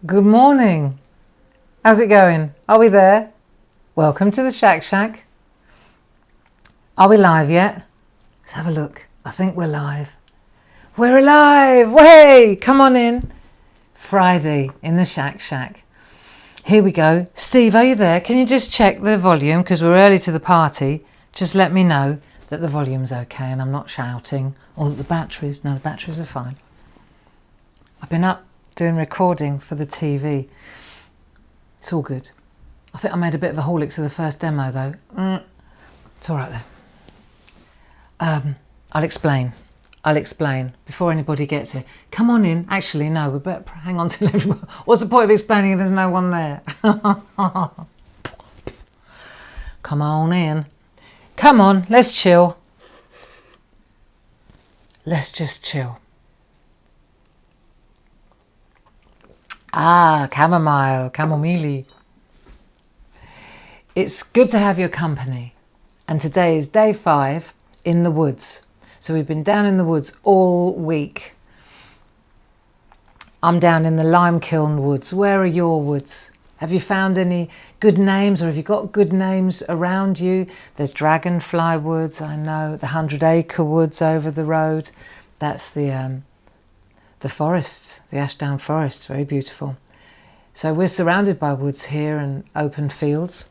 Good morning. How's it going? Are we there? Welcome to the SHAC. Are we live yet? Let's have a look. I think we're live. We're alive! Way! Come on in. Friday in the SHAC. Here we go. Steve, are you there? Can you just check the volume? Because we're early to the party. Just let me know that the volume's okay and I'm not shouting. Or that the batteries... No, the batteries are fine. I've been up doing recording for the TV. It's all good. I think I made a bit of a Horlicks of the first demo though. It's all right though. I'll explain before anybody gets here. Come on in. Actually, no, we better hang on till everyone... What's the point of explaining if there's no one there? Come on in. Come on, let's chill. Let's just chill. Chamomile. It's good to have your company. And today is day 5 in the woods. So we've been down in the woods all week. I'm down in the lime kiln woods. Where are your woods? Have you found any good names, or have you got good names around you? There's Dragonfly Woods, I know. The 100 Acre Woods over the road. That's the forest, the Ashdown Forest, very beautiful. So we're surrounded by woods here and open fields.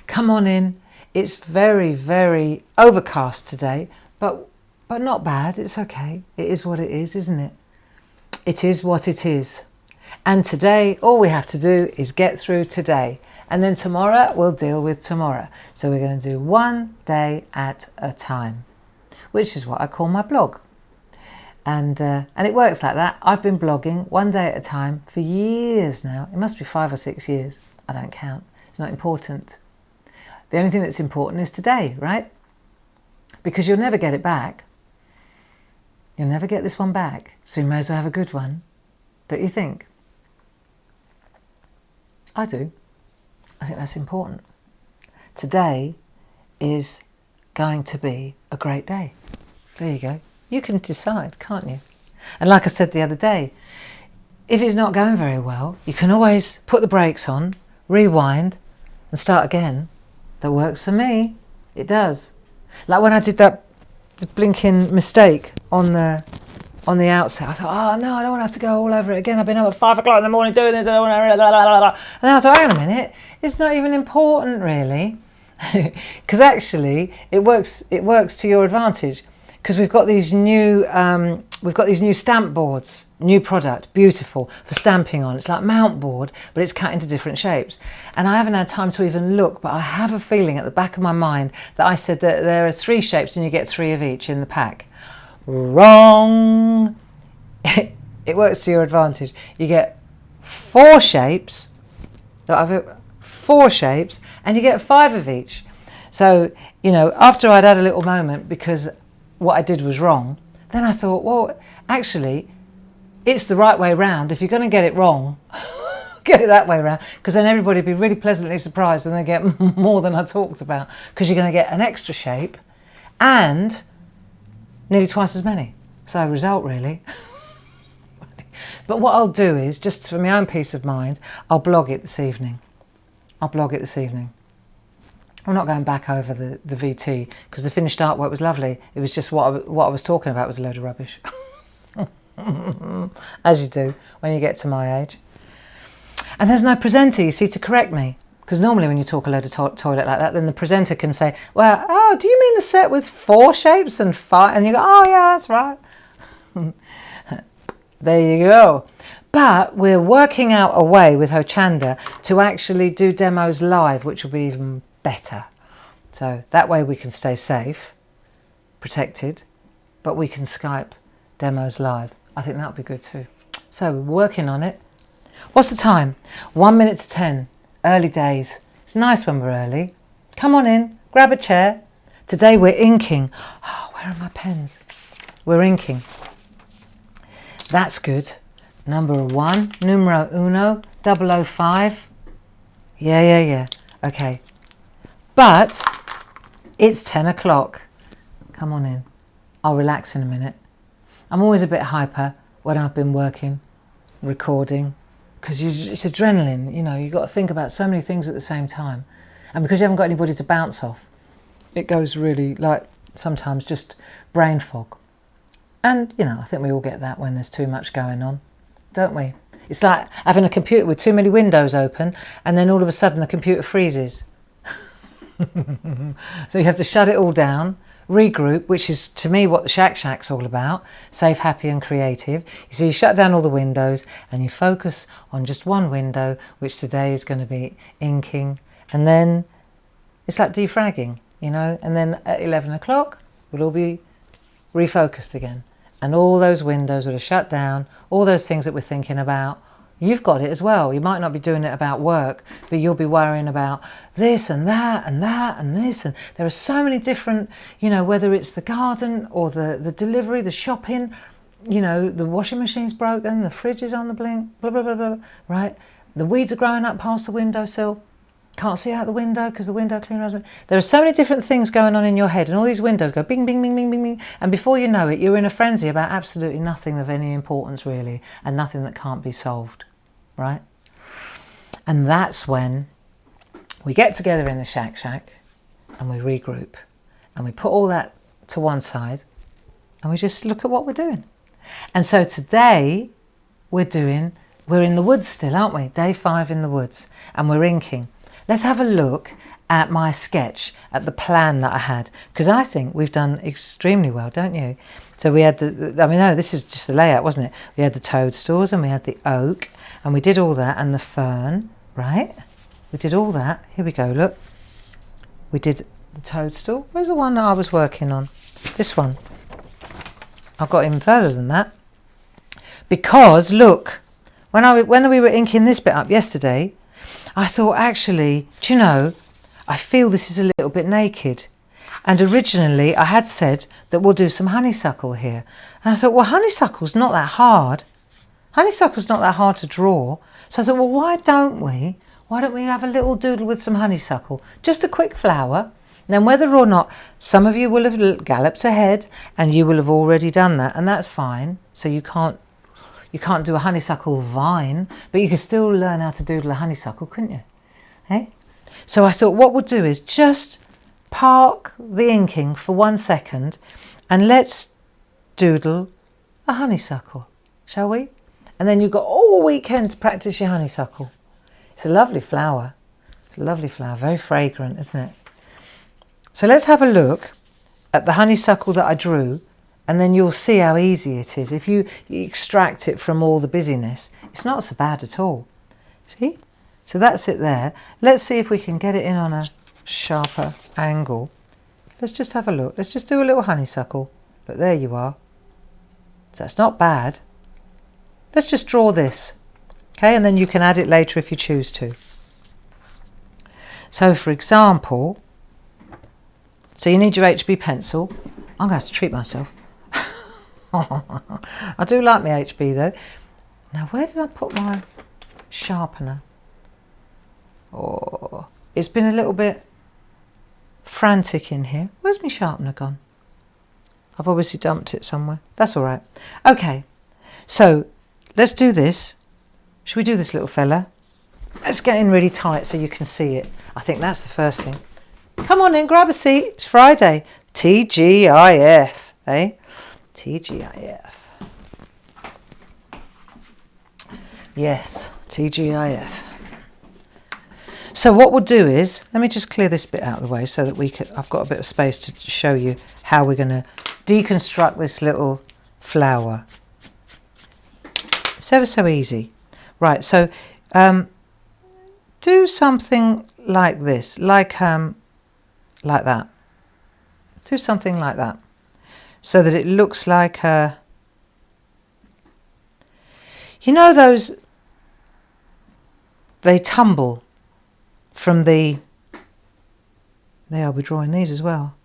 Come on in. It's very, very overcast today, but not bad. It's okay. It is what it is, isn't it? It is what it is. And today, all we have to do is get through today. And then tomorrow, we'll deal with tomorrow. So we're going to do one day at a time, which is what I call my blog. And it works like that. I've been blogging one day at a time for years now. It must be 5 or 6 years. I don't count. It's not important. The only thing that's important is today, right? Because you'll never get it back. You'll never get this one back. So you may as well have a good one. Don't you think? I do. I think that's important. Today is going to be a great day. There you go. You can decide, can't you? And like I said the other day, if it's not going very well, you can always put the brakes on, rewind, and start again. That works for me. It does. Like when I did the blinking mistake on the outset, I thought, oh no, I don't want to have to go all over it again. I've been up at 5 o'clock in the morning doing this. I don't want to... And then I thought, hang on a minute, it's not even important really, because actually it works to your advantage. Because we've got these new stamp boards, new product, beautiful for stamping on. It's like mount board, but it's cut into different shapes. And I haven't had time to even look, but I have a feeling at the back of my mind that I said that there are 3 shapes and you get 3 of each in the pack. Wrong. It works to your advantage. You get 4 shapes, 4 shapes, and you get 5 of each. So, you know, after I'd had a little moment because what I did was wrong, then I thought, well, actually, it's the right way round. If you're going to get it wrong, get it that way round, because then everybody will be really pleasantly surprised when they get more than I talked about, because you're going to get an extra shape and nearly twice as many. So result, really. But what I'll do is, just for my own peace of mind, I'll blog it this evening. I'm not going back over the VT because the finished artwork was lovely. It was just what I was talking about was a load of rubbish. As you do when you get to my age. And there's no presenter, you see, to correct me. Because normally when you talk a load of toilet like that, then the presenter can say, well, oh, do you mean the set with 4 shapes and 5? And you go, oh yeah, that's right. There you go. But we're working out a way with Hochanda to actually do demos live, which will be even better. So that way we can stay safe, protected, but we can Skype demos live. I think that would be good too. So we're working on it. What's the time? 1 minute to 10. Early days. It's nice when we're early. Come on in, grab a chair. Today we're inking. Oh, where are my pens? We're inking. That's good. Number 1, numero uno, 005. Yeah. Okay. But it's 10 o'clock. Come on in. I'll relax in a minute. I'm always a bit hyper when I've been working, recording, because it's adrenaline, you know, you've got to think about so many things at the same time. And because you haven't got anybody to bounce off, it goes really like sometimes just brain fog. And, you know, I think we all get that when there's too much going on, don't we? It's like having a computer with too many windows open and then all of a sudden the computer freezes. So you have to shut it all down, regroup, which is to me what the SHAC's all about, safe, happy and creative. You see, you shut down all the windows and you focus on just one window, which today is going to be inking. And then it's like defragging, you know, and then at 11 o'clock we'll all be refocused again. And all those windows will have shut down, all those things that we're thinking about. You've got it as well. You might not be doing it about work, but you'll be worrying about this and that and that and this. And there are so many different, you know, whether it's the garden or the delivery, the shopping, you know, the washing machine's broken, the fridge is on the blink, blah, blah, blah, blah, right? The weeds are growing up past the windowsill. Can't see out the window because the window cleaner hasn't. There are so many different things going on in your head, and all these windows go bing, bing, bing, bing, bing, bing. And before you know it, you're in a frenzy about absolutely nothing of any importance, really, and nothing that can't be solved, right? And that's when we get together in the SHAC and we regroup and we put all that to one side and we just look at what we're doing. And so today we're in the woods still, aren't we? Day 5 in the woods, and we're inking. Let's have a look at my sketch, at the plan that I had, because I think we've done extremely well, don't you? So we had this is just the layout, wasn't it? We had the toadstools and we had the oak and we did all that, and the fern, right? We did all that. Here we go, look. We did the toadstool. Where's the one that I was working on? This one. I've got even further than that. Because, look, when we were inking this bit up yesterday, I thought, actually, do you know, I feel this is a little bit naked. And originally I had said that we'll do some honeysuckle here. And I thought, well, honeysuckle's not that hard. Honeysuckle's not that hard to draw. So I thought, well, why don't we have a little doodle with some honeysuckle? Just a quick flower. Then whether or not some of you will have galloped ahead and you will have already done that, and that's fine. So you can't do a honeysuckle vine, but you can still learn how to doodle a honeysuckle, couldn't you? Hey? So I thought what we'll do is just park the inking for 1 second and let's doodle a honeysuckle, shall we? And then you've got all weekend to practice your honeysuckle. It's a lovely flower. It's a lovely flower, very fragrant, isn't it? So let's have a look at the honeysuckle that I drew, and then you'll see how easy it is. If you extract it from all the busyness, it's not so bad at all. See? So that's it there. Let's see if we can get it in on a sharper angle. Let's just have a look. Let's just do a little honeysuckle. Look, there you are. So that's not bad. Let's just draw this. Okay, and then you can add it later if you choose to. So for example, so you need your HB pencil. I'm going to have to treat myself. I do like my HB though. Now where did I put my sharpener? Oh, it's been a little bit frantic in here. Where's my sharpener gone? I've obviously dumped it somewhere. That's all right. Okay, so let's do this. Should we do this little fella? Let's get in really tight so you can see it. I think that's the first thing. Come on in, grab a seat. It's Friday. TGIF, eh? TGIF. Yes, TGIF. So what we'll do is, let me just clear this bit out of the way so that I've got a bit of space to show you how we're going to deconstruct this little flower. It's ever so easy. Right, so do something like this, like that. Do something like that, so that it looks like a, you know those, they tumble from the, there I'll be drawing these as well.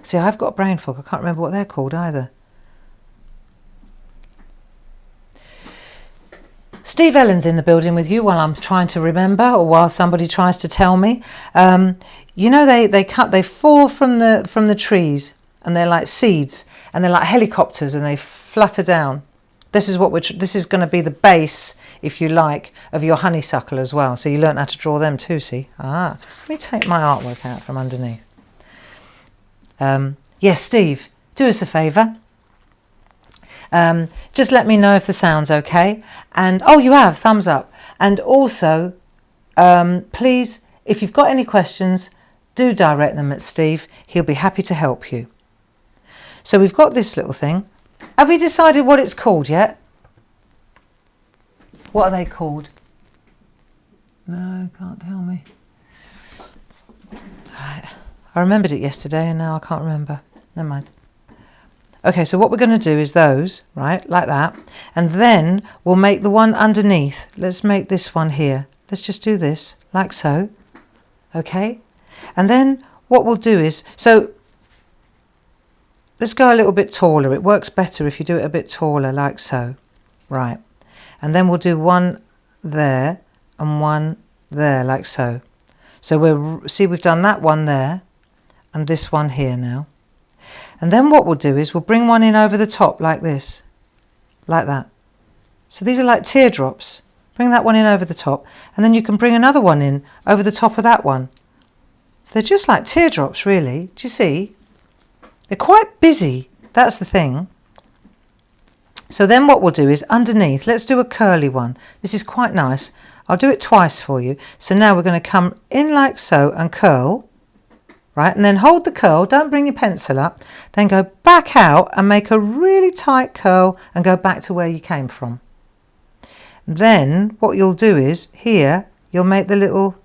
See, I've got brain fog, I can't remember what they're called either. Steve Ellen's in the building with you while I'm trying to remember, or while somebody tries to tell me. You know, they fall from the trees, and they're like seeds, and they're like helicopters, and they flutter down. This is this is going to be the base, if you like, of your honeysuckle as well. So you learn how to draw them too, see? Ah, let me take my artwork out from underneath. Yes, Steve, do us a favour. Just let me know if the sound's okay. And, oh, you have, thumbs up. And also, please, if you've got any questions, do direct them at Steve. He'll be happy to help you. So we've got this little thing. Have we decided what it's called yet? What are they called? No, can't tell me. Right. I remembered it yesterday and now I can't remember. Never mind. Okay, so what we're going to do is those, right, like that. And then we'll make the one underneath. Let's make this one here. Let's just do this, like so. Okay? And then what we'll do is, so let's go a little bit taller. It works better if you do it a bit taller, like so. Right. And then we'll do one there and one there, like so. So we've done that one there and this one here now. And then what we'll do is we'll bring one in over the top like this, like that. So these are like teardrops. Bring that one in over the top, and then you can bring another one in over the top of that one. So they're just like teardrops, really. Do you see? They're quite busy. That's the thing. So then what we'll do is underneath, let's do a curly one. This is quite nice. I'll do it twice for you. So now we're going to come in like so and curl, right? And then hold the curl. Don't bring your pencil up. Then go back out and make a really tight curl and go back to where you came from. Then what you'll do is here, you'll make the little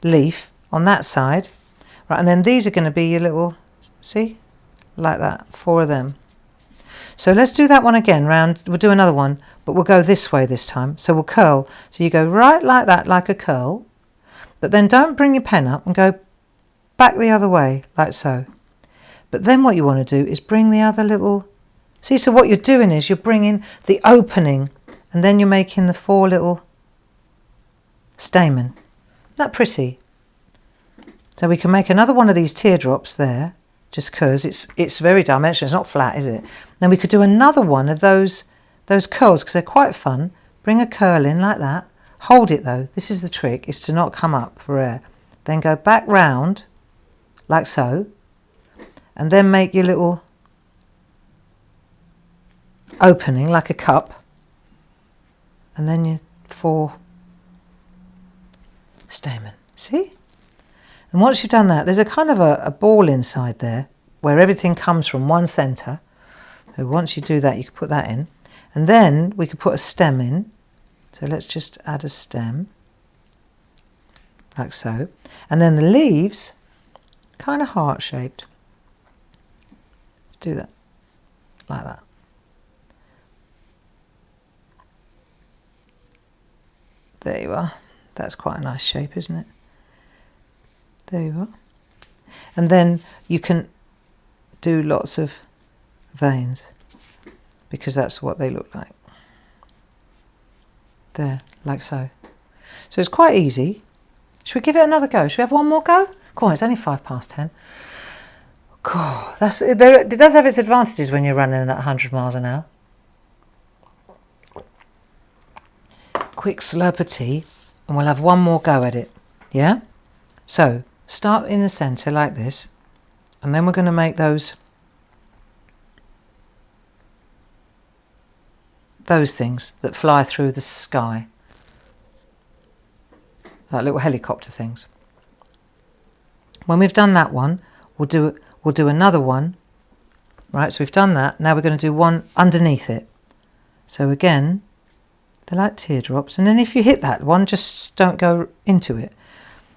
leaf on that side, right? And then these are going to be your little, see, like that, 4 of them. So let's do that one again round. We'll do another one, but we'll go this way this time. So we'll curl. So you go right like that, like a curl, but then don't bring your pen up and go back the other way, like so. But then what you want to do is bring the other little, see, so what you're doing is you're bringing the opening and then you're making the 4 little stamen. Isn't that pretty? So we can make another one of these teardrops there, just because it's very dimensional. It's not flat, is it? Then we could do another one of those curls because they're quite fun. Bring a curl in like that. Hold it though. This is the trick, is to not come up for air. Then go back round like so, and then make your little opening like a cup, and then your 4 stamen. See? And once you've done that, there's a kind of a ball inside there where everything comes from one centre. So once you do that, you can put that in, and then we could put a stem in. So let's just add a stem like so, and then the leaves kind of heart shaped. Let's do that like that. There you are. That's quite a nice shape, isn't it? There you are. And then you can do lots of veins because that's what they look like. There, like so. So it's quite easy. Should we give it another go? Should we have one more go? Come on, it's only 10:05. God, it does have its advantages when you're running at 100 miles an hour. Quick slurp of tea, and we'll have one more go at it. Yeah? So start in the centre like this, and then we're going to make those things that fly through the sky, like little helicopter things. When we've done that one, we'll do another one, right? So we've done that. Now we're going to do one underneath it. So again, they're like teardrops, and then if you hit that one, just don't go into it.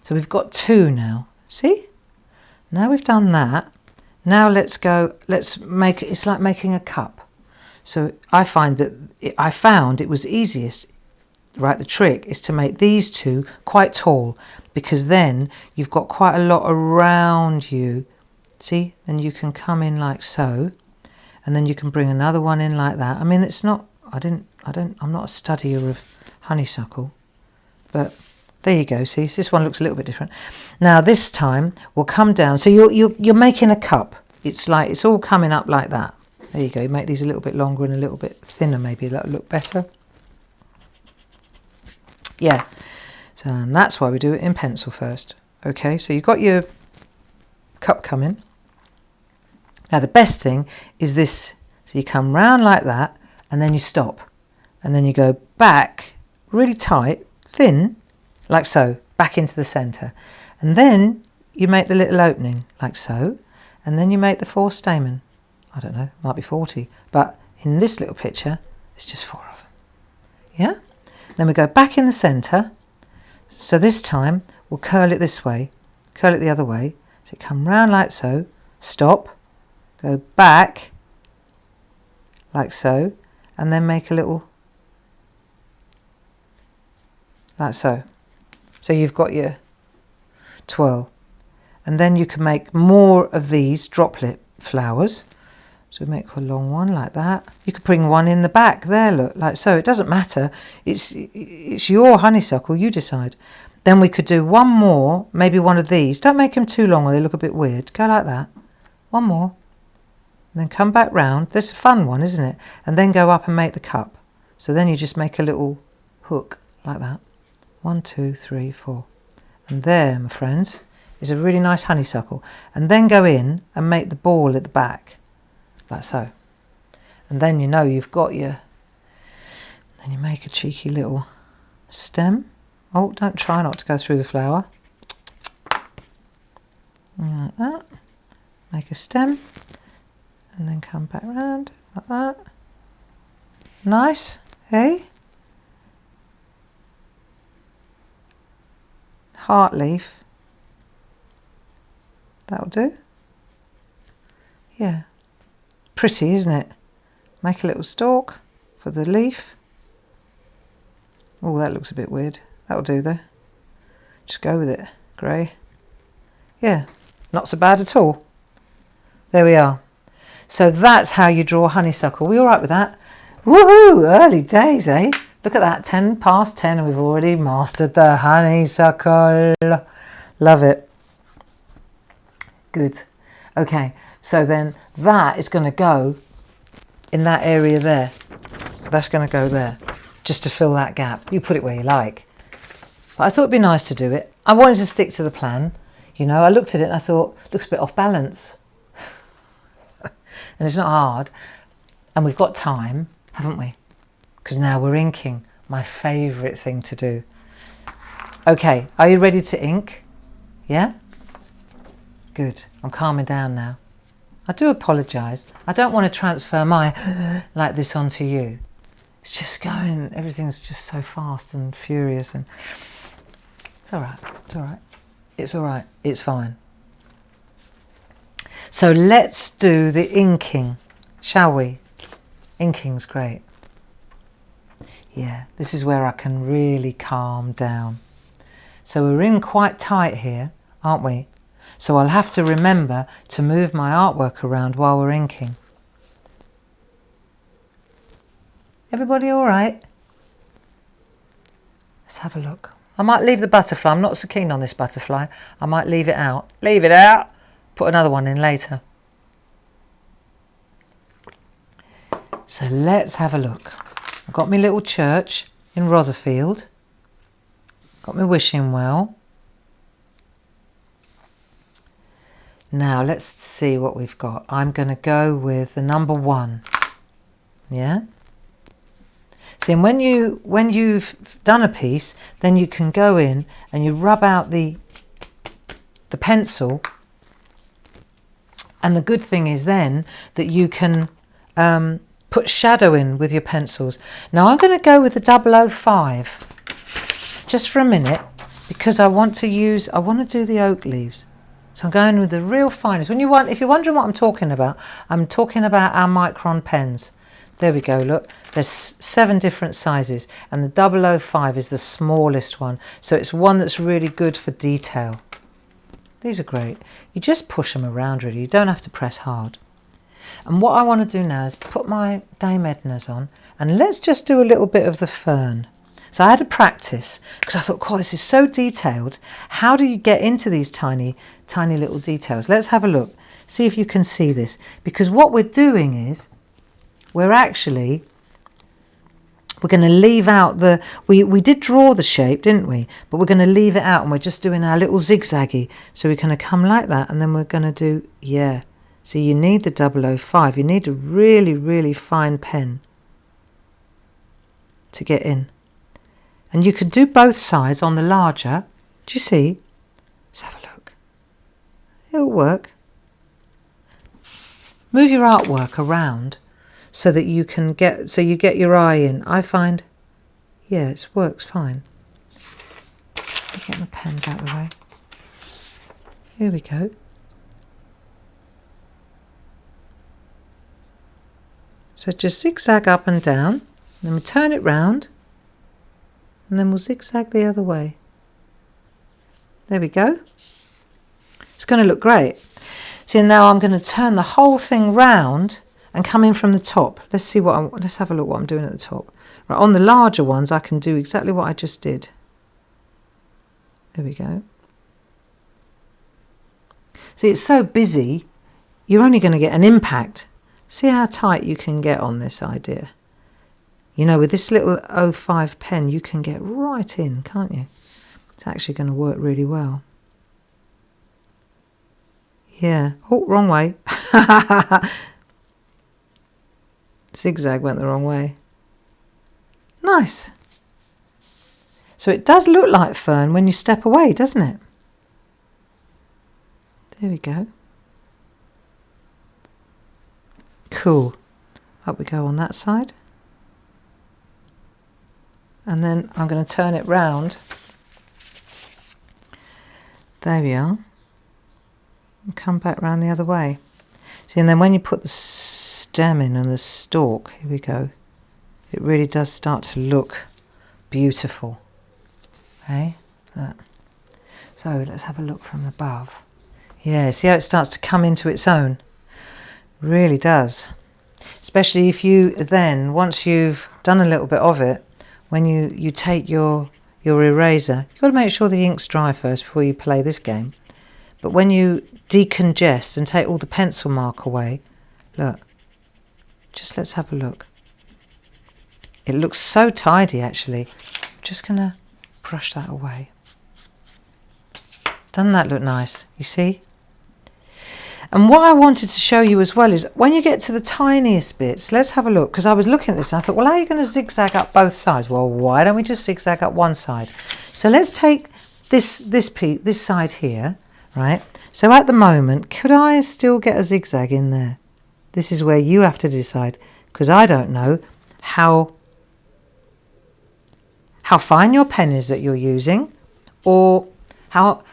So we've got 2 now. See? Now we've done that. Now let's make it. It's like making a cup. So I found it was easiest, right? The trick is to make these 2 quite tall, because then you've got quite a lot around you. See? Then you can come in like so, and then you can bring another one in like that. I mean, it's not, I'm not a studier of honeysuckle, but there you go. See, so this one looks a little bit different. Now this time we'll come down. So you're making a cup. It's like, it's all coming up like that. There you go. You make these a little bit longer and a little bit thinner, maybe that'll look better. Yeah, so and that's why we do it in pencil first. Okay, so you've got your cup coming. Now the best thing is this. So you come round like that and then you stop. And then you go back really tight, thin, like so, back into the centre. And then you make the little opening, like so. And then you make the 4 stamen. I don't know, might be 40. But in this little picture, it's just 4 of them. Yeah? Then we go back in the centre. So this time, we'll curl it this way, curl it the other way. So come round like so, stop, go back, like so, and then make a little, like so. So you've got your twirl. And then you can make more of these droplet flowers. So make a long one like that. You could bring one in the back there, look, like so. It doesn't matter. It's your honeysuckle, you decide. Then we could do one more, maybe one of these. Don't make them too long or they look a bit weird. Go like that. One more. And then come back round. This is a fun one, isn't it? And then go up and make the cup. So then you just make a little hook like that. 1, 2, 3, 4. And there, my friends, is a really nice honeysuckle. And then go in and make the ball at the back. Like so. And then you know you've got your, then you make a cheeky little stem. Oh, don't try not to go through the flower. Like that. Make a stem. And then come back round like that. Nice, hey? Heart leaf. That'll do. Yeah. Pretty, isn't it? Make a little stalk for the leaf. Oh, that looks a bit weird. That'll do though. Just go with it. Grey. Yeah, not so bad at all. There we are. So that's how you draw honeysuckle. We all right with that? Woohoo! Early days, eh? Look at that, 10 past 10 and we've already mastered the honeysuckle. Love it. Good. Okay, so then that is going to go in that area there. That's going to go there, just to fill that gap. You put it where you like. But I thought it'd be nice to do it. I wanted to stick to the plan. You know, I looked at it and I thought, looks a bit off balance. And it's not hard. And we've got time, haven't we? Because now we're inking, my favourite thing to do. Okay, are you ready to ink? Yeah? Good. I'm calming down now. I do apologise. I don't want to transfer my like this onto you. It's just going, everything's just so fast and furious and it's all right. It's all right. It's all right. It's fine. So let's do the inking, shall we? Inking's great. Yeah, this is where I can really calm down. So we're in quite tight here, aren't we? So I'll have to remember to move my artwork around while we're inking. Everybody all right? Let's have a look. I might leave the butterfly. I'm not so keen on this butterfly. I might leave it out. Leave it out. Put another one in later. So let's have a look. I've got my little church in Rotherfield. Got my wishing well. Now let's see what we've got. I'm going to go with the number 1. Yeah? See, and when you've done a piece, then you can go in and you rub out the pencil. And the good thing is then that you can put shadow in with your pencils. Now I'm going to go with the 005 just for a minute because I want to do the oak leaves. So I'm going with the real finest. If you're wondering what I'm talking about our micron pens. There we go, look. There's 7 different sizes and the 005 is the smallest one. So it's one that's really good for detail. These are great. You just push them around really. You don't have to press hard. And what I want to do now is put my Dame Edna's on and let's just do a little bit of the fern. So I had to practice because I thought, God, this is so detailed. How do you get into these tiny, tiny little details? Let's have a look. See if you can see this. Because what we're doing is we're actually, we're going to leave out the, we did draw the shape, didn't we? But we're going to leave it out and we're just doing our little zigzaggy. So we're going to come like that and then we're going to do, yeah. So you need the 005. You need a really, really fine pen to get in. And you could do both sides on the larger. Do you see? Let's have a look. It'll work. Move your artwork around so that you can get, so you get your eye in. I find, yeah, it works fine. Get my pens out of the way. Here we go. So just zigzag up and down, then we turn it round, and then we'll zigzag the other way. There we go. It's going to look great. So now I'm going to turn the whole thing round and come in from the top. Let's see what let's have a look what I'm doing at the top. Right, on the larger ones I can do exactly what I just did. There we go. See, it's so busy, you're only going to get an impact. See how tight you can get on this idea. You know, with this little 05 pen, you can get right in, can't you? It's actually going to work really well. Yeah. Oh, wrong way. Zigzag went the wrong way. Nice. So it does look like fern when you step away, doesn't it? There we go. Cool. Up we go on that side. And then I'm going to turn it round. There we are. And come back round the other way. See, and then when you put the stem in and the stalk, here we go, it really does start to look beautiful. Okay? That. So let's have a look from above. Yeah, see how it starts to come into its own? Really does. Especially if you then, once you've done a little bit of it, when you take your eraser, you've got to make sure the ink's dry first before you play this game. But when you decongest and take all the pencil mark away, look, just let's have a look. It looks so tidy actually. I'm just going to brush that away. Doesn't that look nice? You see? And what I wanted to show you as well is when you get to the tiniest bits, let's have a look, because I was looking at this and I thought, well, how are you going to zigzag up both sides? Well, why don't we just zigzag up one side? So let's take this side here, right? So at the moment, could I still get a zigzag in there? This is where you have to decide, because I don't know how fine your pen is that you're using, or how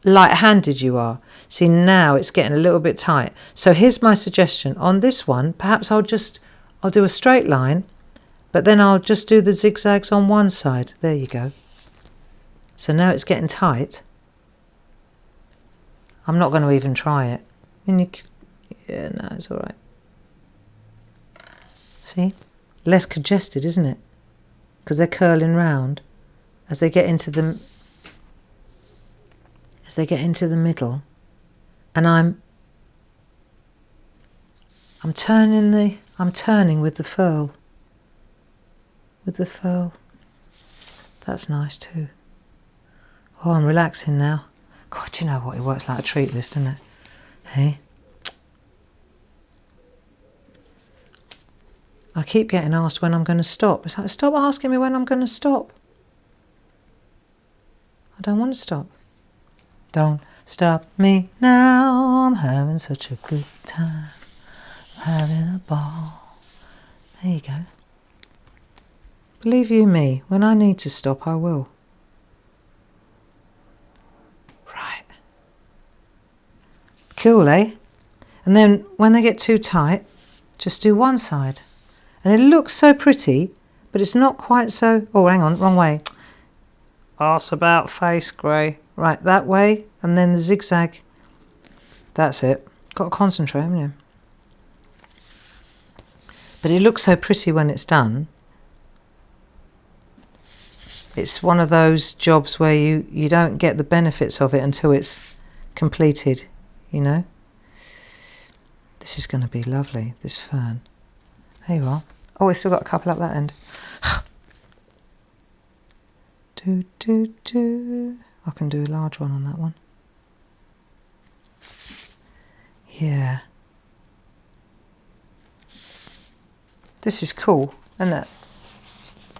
light-handed you are. See, now it's getting a little bit tight. So here's my suggestion. On this one, perhaps I'll do a straight line, but then I'll just do the zigzags on one side. There you go. So now it's getting tight. I'm not going to even try it. Yeah, no, it's all right. See? Less congested, isn't it? Because they're curling round as they get into the middle. And I'm turning with the furl. With the furl. That's nice too. Oh, I'm relaxing now. God, you know what? It works like a treat list, doesn't it? Hey? I keep getting asked when I'm going to stop. It's like, stop asking me when I'm going to stop. I don't want to stop. Don't stop me now, I'm having such a good time, I'm having a ball. There you go. Believe you me, when I need to stop, I will. Right. Cool, eh? And then when they get too tight, just do one side. And it looks so pretty, but it's not quite so... Oh, hang on, wrong way. Arse about face grey. Right, that way, and then the zigzag. That's it. Got to concentrate, haven't you? But it looks so pretty when it's done. It's one of those jobs where you don't get the benefits of it until it's completed, you know. This is going to be lovely, this fern. There you are. Oh, we've still got a couple up that end. Do, do, do. I can do a large one on that one. Yeah. This is cool, isn't it?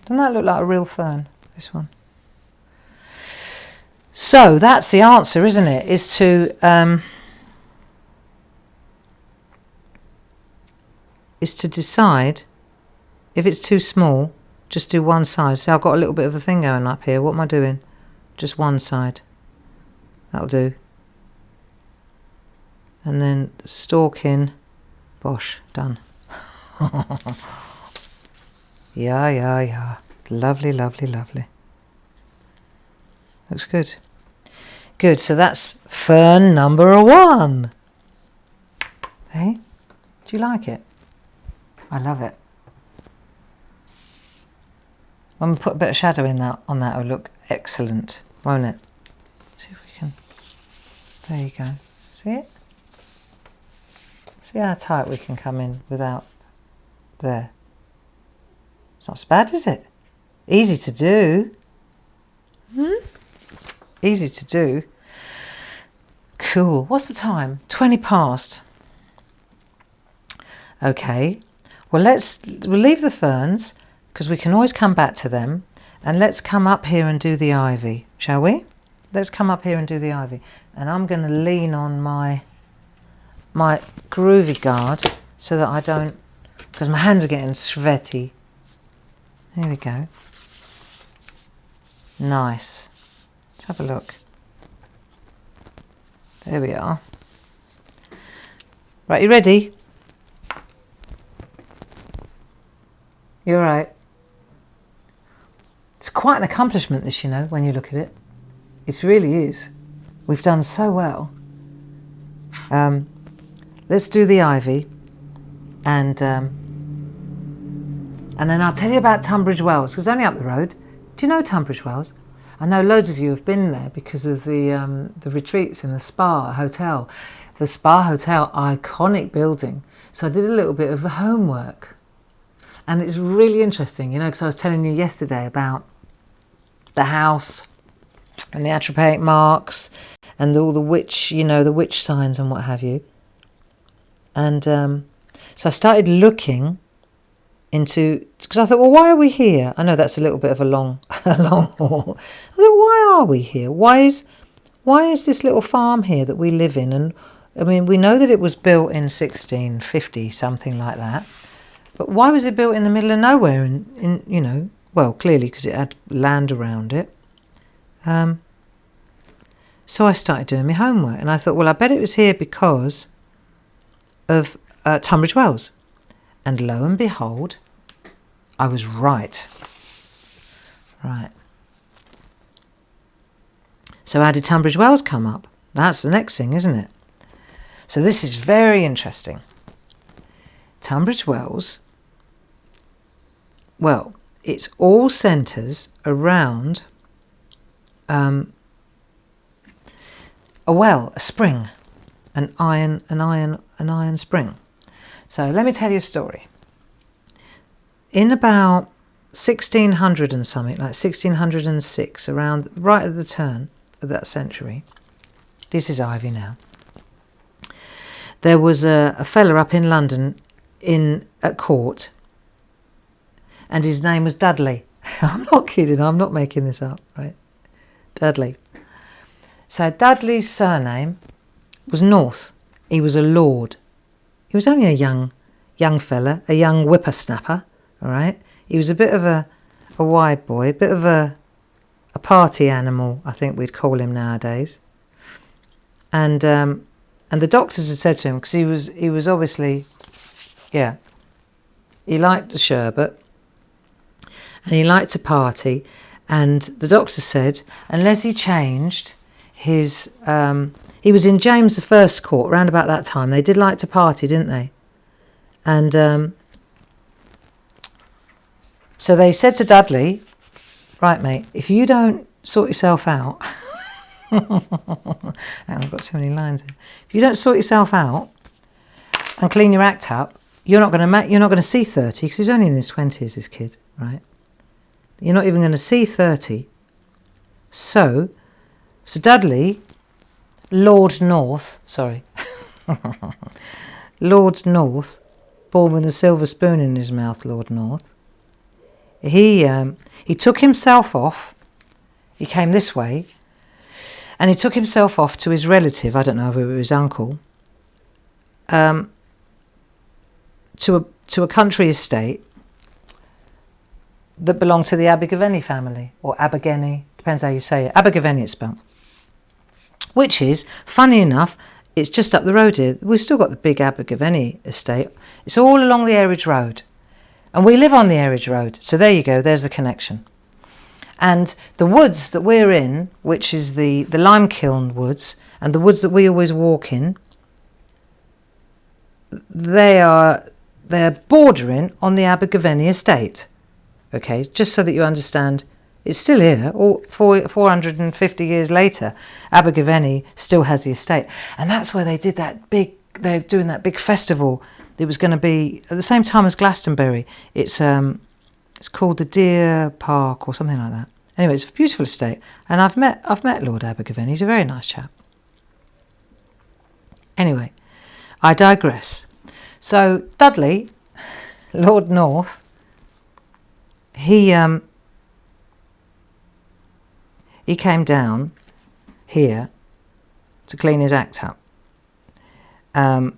Doesn't that look like a real fern, this one? So that's the answer, isn't it? Is to decide if it's too small, just do one side. See, I've got a little bit of a thing going up here. What am I doing? Just one side. That'll do. And then the stalking. Bosh, done. Yeah. Lovely, lovely, lovely. Looks good. Good, so that's fern number 1. Hey, do you like it? I love it. When we put a bit of shadow in that on that, it'll look excellent, won't it? See if we can. There you go. See it? See how tight we can come in without there. It's not so bad, is it? Easy to do. Easy to do. Cool. What's the time? 20 past. Okay. Well, we'll leave the ferns because we can always come back to them, and let's come up here and do the ivy, shall we? Let's come up here and do the ivy, and I'm going to lean on my groovy guard so that I don't, because my hands are getting sweaty. There we go. Nice. Let's have a look. There we are. Right, you ready? You're right. It's quite an accomplishment, this, you know, when you look at it. It really is. We've done so well. Let's do the ivy, and then I'll tell you about Tunbridge Wells, because it's only up the road. Do you know Tunbridge Wells? I know loads of you have been there because of the retreats in the Spa Hotel. The Spa Hotel, iconic building. So I did a little bit of the homework. And it's really interesting, you know, because I was telling you yesterday about the house and the atropaic marks and all the witch, you know, the witch signs and what have you. And so I started looking into, because I thought, well, why are we here? I know that's a little bit of a long haul. I thought, why are we here? Why is this little farm here that we live in? And I mean, we know that it was built in 1650, something like that. But why was it built in the middle of nowhere? In you know, well, clearly because it had land around it. So I started doing my homework, and I thought, well, I bet it was here because of Tunbridge Wells. And lo and behold, I was right. Right. So how did Tunbridge Wells come up? That's the next thing, isn't it? So this is very interesting. Tunbridge Wells, well, it's all centres around a well, a spring, an iron spring. So let me tell you a story. In about 1600 and something, like 1606, around right at the turn of that century, this is ivy now, there was a fella up in London at court, and his name was Dudley. I'm not kidding, I'm not making this up, right? Dudley. So Dudley's surname was North. He was a lord. He was only a young fella, a young whippersnapper, all right? He was a bit of a wide boy, a bit of a party animal, I think we'd call him nowadays. And the doctors had said to him, because he was obviously, yeah, he liked the sherbet and he liked to party, and the doctor said unless he changed his, he was in James I's court around about that time. They did like to party, didn't they? And so they said to Dudley, right, mate, if you don't sort yourself out, and I've got too many lines in. If you don't sort yourself out and clean your act up, you're not going to see 30 because he's only in his 20s, this kid, right? You're not even going to see 30. So Dudley, Lord North, Lord North, born with a silver spoon in his mouth, Lord North, he took himself off. He came this way, and he took himself off to his relative, I don't know if it was his uncle, to a country estate that belonged to the Abergavenny family, or Abergavenny, depends how you say it. Abergavenny it's spelled. Which is, funny enough, it's just up the road here. We've still got the big Abergavenny estate. It's all along the Eridge Road. And we live on the Eridge Road. So there you go, there's the connection. And the woods that we're in, which is the lime kiln woods, and the woods that we always walk in, they're bordering on the Abergavenny estate. Okay, just so that you understand, it's still here. All 450 years later, Abergavenny still has the estate, and that's where they did that big. They're doing that big festival. It was going to be at the same time as Glastonbury. It's called the Deer Park or something like that. Anyway, it's a beautiful estate, and I've met Lord Abergavenny. He's a very nice chap. Anyway, I digress. So Dudley, Lord North, he came down here to clean his act up, and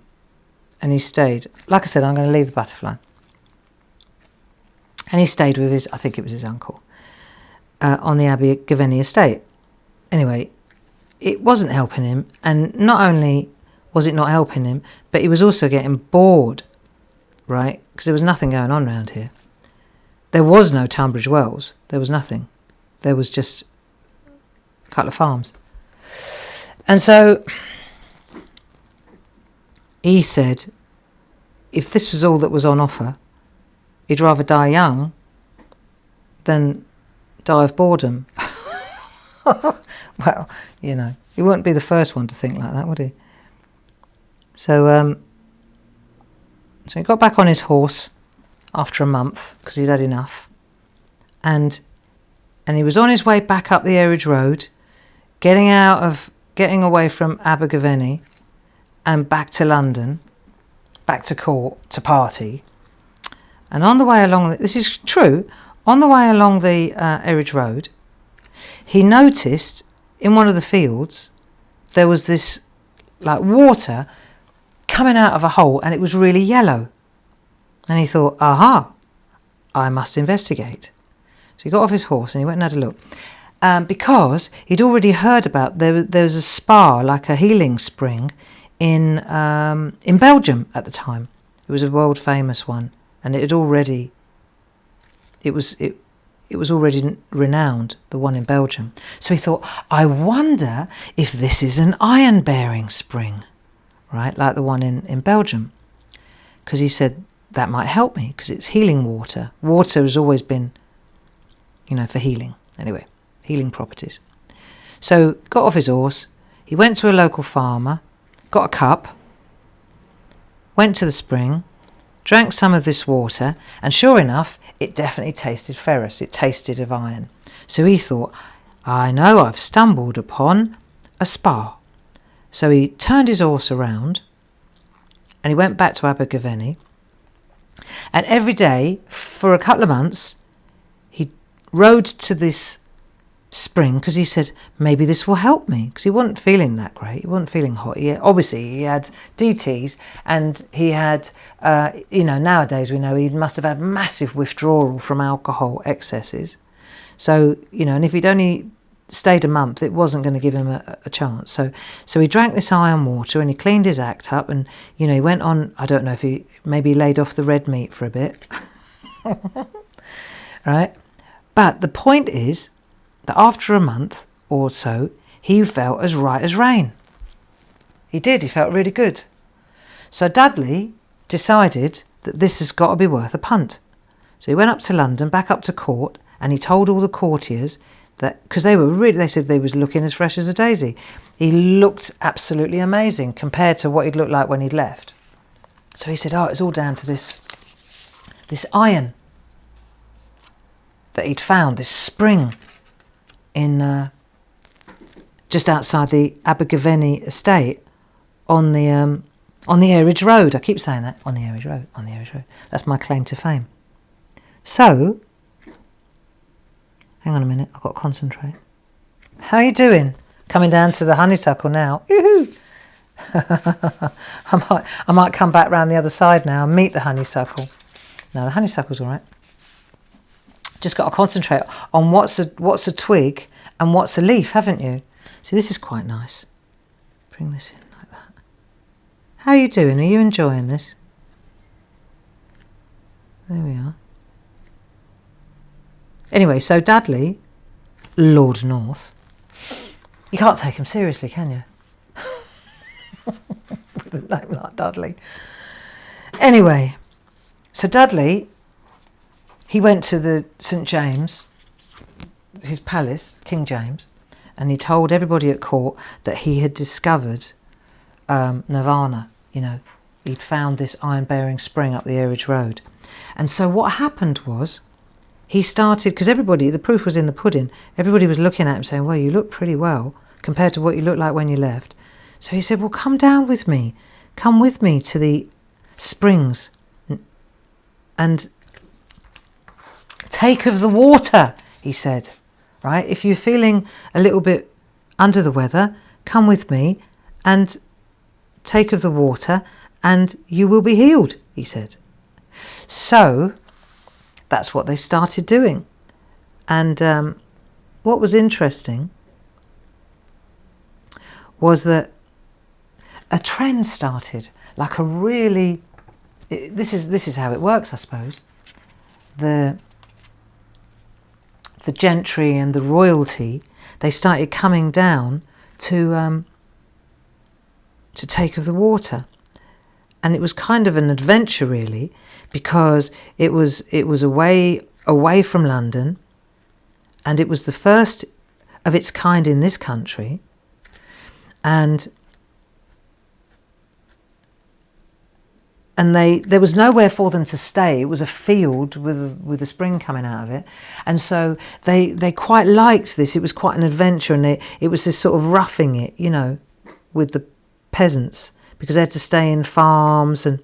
he stayed. Like I said, I'm going to leave the butterfly. And he stayed with his, I think it was his uncle, on the Abergavenny estate. Anyway, it wasn't helping him, and not only was it not helping him, but he was also getting bored, right? Because there was nothing going on around here. There was no Tunbridge Wells. There was nothing. There was just a couple of farms. And so he said, if this was all that was on offer, he'd rather die young than die of boredom. Well, you know, he wouldn't be the first one to think like that, would he? So he got back on his horse after a month because he'd had enough, and he was on his way back up the Eridge Road, getting away from Abergavenny and back to London, back to court to party. And on the way along, this is true, on the way along the Eridge Road, he noticed in one of the fields there was this like water coming out of a hole, and it was really yellow. And he thought, aha, I must investigate. So he got off his horse and he went and had a look. Because he'd already heard about there was a spa, like a healing spring, in Belgium at the time. It was a world famous one, and it was already renowned, the one in Belgium. So he thought, I wonder if this is an iron-bearing spring, right, like the one in Belgium. Because he said, that might help me, because it's healing water. Water has always been, for healing. Anyway, healing properties. So got off his horse, he went to a local farmer, got a cup, went to the spring, drank some of this water, and sure enough, it definitely tasted ferrous. It tasted of iron. So he thought, I know I've stumbled upon a spa. So he turned his horse around and he went back to Abergavenny. And every day for a couple of months, he rode to this spring because he said, maybe this will help me, because he wasn't feeling that great. He wasn't feeling hot. Obviously, he had DTs, and he had, nowadays we know he must have had massive withdrawal from alcohol excesses. So, and if he'd only stayed a month, it wasn't going to give him a chance. So he drank this iron water and he cleaned his act up, and, he went on, I don't know if he maybe laid off the red meat for a bit. Right? But the point is, that after a month or so, he felt as right as rain. He did, he felt really good. So Dudley decided that this has got to be worth a punt. So he went up to London, back up to court, and he told all the courtiers that, because they said they was looking as fresh as a daisy. He looked absolutely amazing compared to what he'd looked like when he'd left. So he said, oh, it's all down to this iron that he'd found, this spring in just outside the Abergavenny estate on the Airridge Road. I keep saying that, on the Airridge Road, on the Airridge Road. That's my claim to fame. So, hang on a minute, I've got to concentrate. How are you doing? Coming down to the Honeysuckle now. Yoo-hoo! I might come back round the other side now and meet the Honeysuckle. No, the Honeysuckle's all right. Just got to concentrate on what's a twig and what's a leaf, haven't you? See, this is quite nice. Bring this in like that. How are you doing? Are you enjoying this? There we are. Anyway, so Dudley, Lord North, you can't take him seriously, can you? With a name like Dudley. Anyway, so Dudley, he went to the St. James, his palace, King James, and he told everybody at court that he had discovered Nirvana. You know, he'd found this iron-bearing spring up the Airridge Road. And so what happened was, he started, because everybody, the proof was in the pudding, everybody was looking at him saying, well, you look pretty well compared to what you looked like when you left. So he said, well, come down with me. Come with me to the springs and take of the water, he said. Right? If you're feeling a little bit under the weather, come with me and take of the water and you will be healed, he said. So that's what they started doing. And what was interesting was that a trend started, like a really, this is how it works, I suppose. The gentry and the royalty, they started coming down to take of the water. And it was kind of an adventure, really, because it was away from London, and it was the first of its kind in this country, and there was nowhere for them to stay. It was a field with a spring coming out of it, and so they quite liked this. It was quite an adventure, and it was this sort of roughing it, you know, with the peasants, because they had to stay in farms, and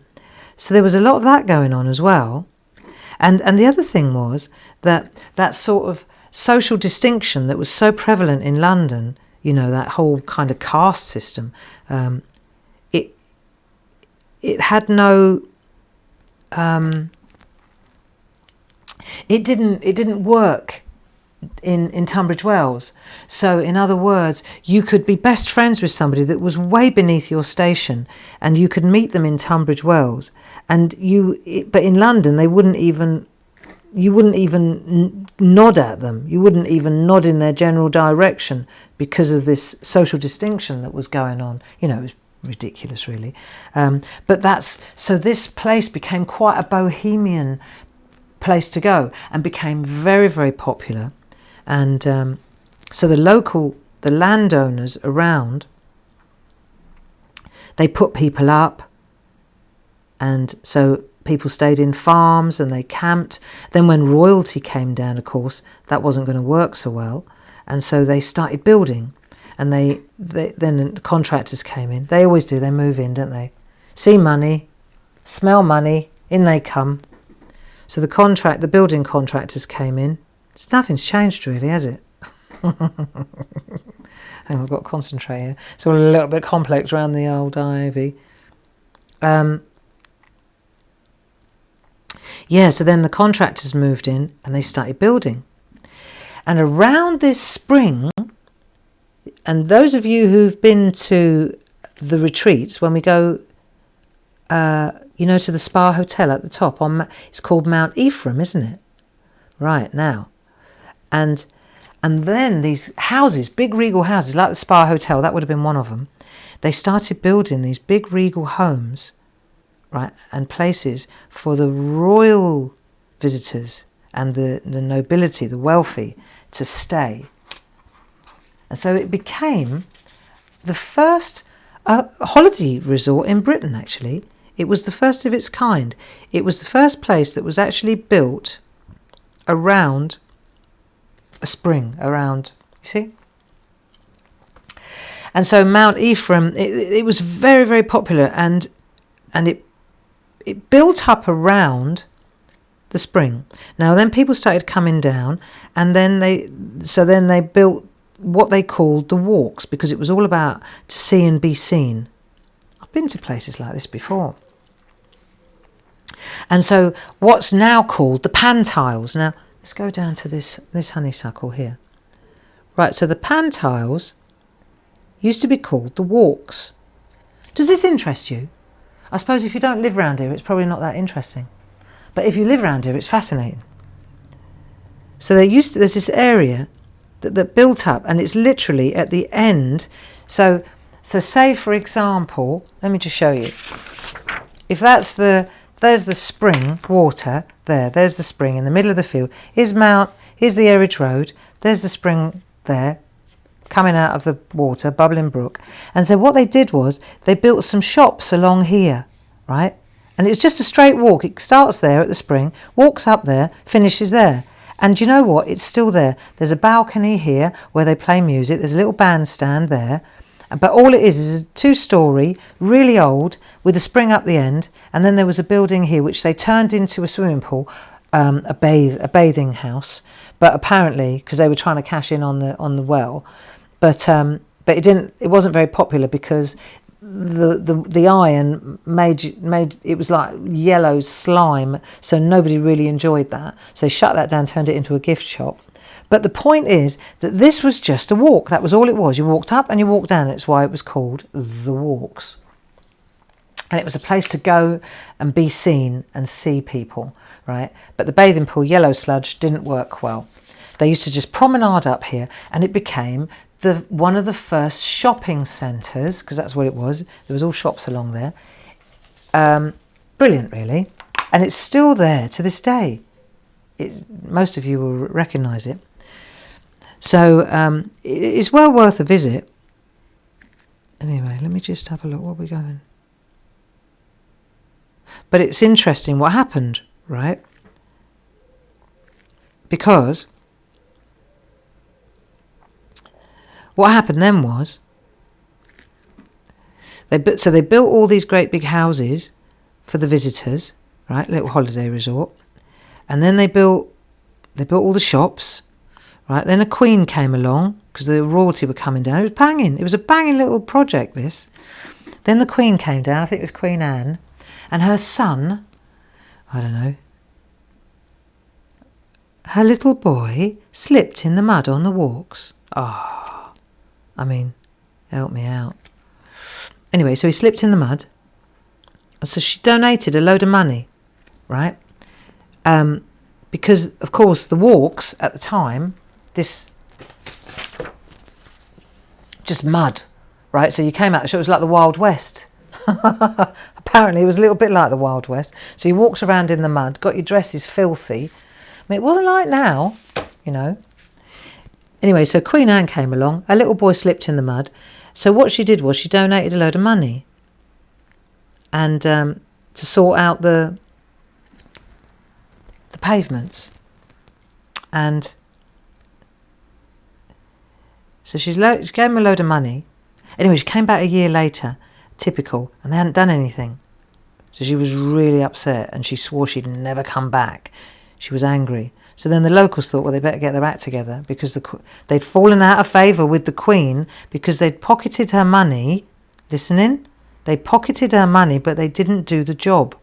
so there was a lot of that going on as well. And the other thing was that sort of social distinction that was so prevalent in London, you know, that whole kind of caste system, it had no, it didn't work in Tunbridge Wells. So in other words, you could be best friends with somebody that was way beneath your station, and you could meet them in Tunbridge Wells, and but in London you wouldn't even nod at them. You wouldn't even nod in their general direction because of this social distinction that was going on. You know, it was ridiculous, really. But so this place became quite a bohemian place to go and became very, very popular. And so the landowners around, they put people up, and so people stayed in farms and they camped. Then when royalty came down, of course, that wasn't going to work so well, and so they started building. And then the contractors came in. They always do. They move in, don't they? See money, smell money, in they come. So the building contractors came in. Nothing's changed really, has it? Hang on, I've got to concentrate here. It's all a little bit complex around the old ivy. Yeah, so then the contractors moved in and they started building. And around this spring, and those of you who've been to the retreats, when we go, you know, to the Spa Hotel at the top, it's called Mount Ephraim, isn't it? Right, now. And then these houses, big regal houses, like the Spa Hotel, that would have been one of them. They started building these big regal homes, right, and places for the royal visitors and the nobility, the wealthy, to stay. And so it became the first holiday resort in Britain, actually. It was the first of its kind. It was the first place that was actually built around a spring, around, you see? And so Mount Ephraim, it was very, very popular, and it built up around the spring. Now then people started coming down, and then they built what they called the walks, because it was all about to see and be seen. I've been to places like this before. And so what's now called the pantiles. Now let's go down to this honeysuckle here. Right, so the pantiles used to be called the walks. Does this interest you? I suppose if you don't live around here, it's probably not that interesting. But if you live around here, it's fascinating. So there's this area that built up, and it's literally at the end. So say, for example, let me just show you. If there's the spring water there's the spring in the middle of the field. Here's the Eridge Road. There's the spring there, coming out of the water, bubbling brook. And so what they did was they built some shops along here, right? And it's just a straight walk. It starts there at the spring, walks up there, finishes there. And you know what? It's still there. There's a balcony here where they play music. There's a little bandstand there. But all it is a 2-storey, really old, with a spring up the end. And then there was a building here which they turned into a swimming pool, a bathing house. But apparently, because they were trying to cash in on the well, but it wasn't very popular because the iron made it was like yellow slime, so nobody really enjoyed that. So they shut that down, turned it into a gift shop. But the point is that this was just a walk. That was all it was. You walked up and you walked down. That's why it was called the walks. And it was a place to go and be seen and see people, right? But the bathing pool, yellow sludge, didn't work well. They used to just promenade up here, and it became one of the first shopping centres, because that's what it was. There was all shops along there. Brilliant, really. And it's still there to this day. Most of you will recognise it. So it's well worth a visit. Anyway, let me just have a look. Where are we going? But it's interesting what happened, right? Because what happened then was they built all these great big houses for the visitors, right? Little holiday resort. And then they built all the shops, right? Then a queen came along because the royalty were coming down. It was banging. It was a banging little project, this. Then the queen came down. I think it was Queen Anne. And her son, I don't know, her little boy slipped in the mud on the walks. Oh, I mean, help me out. Anyway, so he slipped in the mud. So she donated a load of money, right? Because, of course, the walks at the time, just mud, right? So you came out, so it was like the Wild West. Apparently, it was a little bit like the Wild West. So you walked around in the mud, got your dresses filthy. I mean, it wasn't like now, you know. Anyway, so Queen Anne came along. A little boy slipped in the mud. So what she did was she donated a load of money and to sort out the pavements. And so she gave him a load of money. Anyway, she came back a year later, typical, and they hadn't done anything. So she was really upset, and she swore she'd never come back. She was angry. So then the locals thought, well, they better get their act together, because they'd fallen out of favour with the Queen because they'd pocketed her money. Listening? They pocketed her money, but they didn't do the job.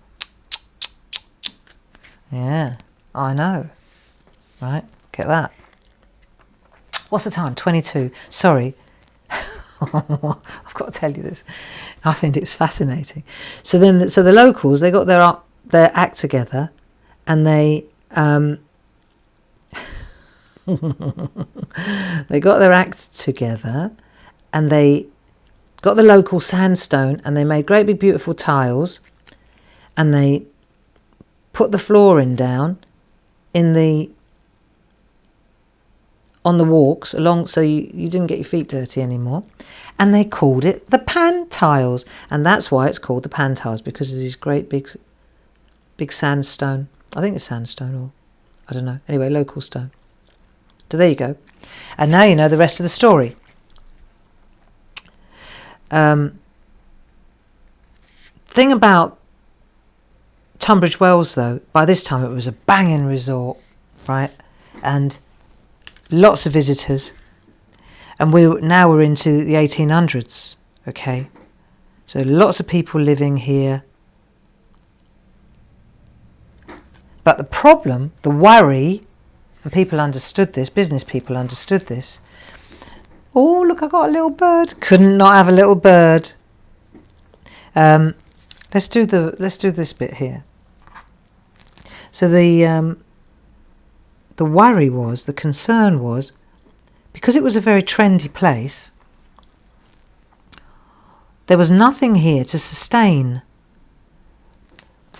Yeah, I know. Right, get that. What's the time? 22. Sorry. I've got to tell you this. I think it's fascinating. So the locals, they got their act together, and they they got their act together, and they got the local sandstone, and they made great big beautiful tiles, and they put the flooring down on the walks along, so you didn't get your feet dirty anymore. And they called it the pan tiles, and that's why it's called the pan tiles, because of these great big sandstone. I think it's sandstone, or I don't know. Anyway, local stone. So there you go. And now you know the rest of the story. Thing about Tunbridge Wells, though, by this time it was a banging resort, right? And lots of visitors. And now we're into the 1800s, okay? So lots of people living here. But the problem, the worry, and people understood this, business people understood this. Oh, look, I got a little bird. Couldn't not have a little bird. Let's do this bit here. So the worry was, the concern was, because it was a very trendy place, there was nothing here to sustain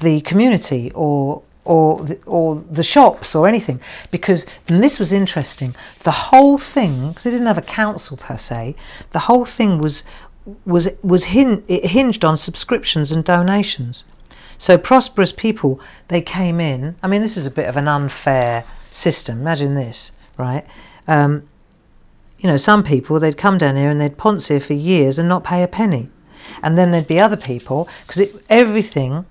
the community or the shops or anything, because, and this was interesting, the whole thing, because it didn't have a council per se, the whole thing it hinged on subscriptions and donations. So prosperous people, they came in. I mean, this is a bit of an unfair system. Imagine this, right? You know, some people, they'd come down here and they'd ponce here for years and not pay a penny. And then there'd be other people, because everything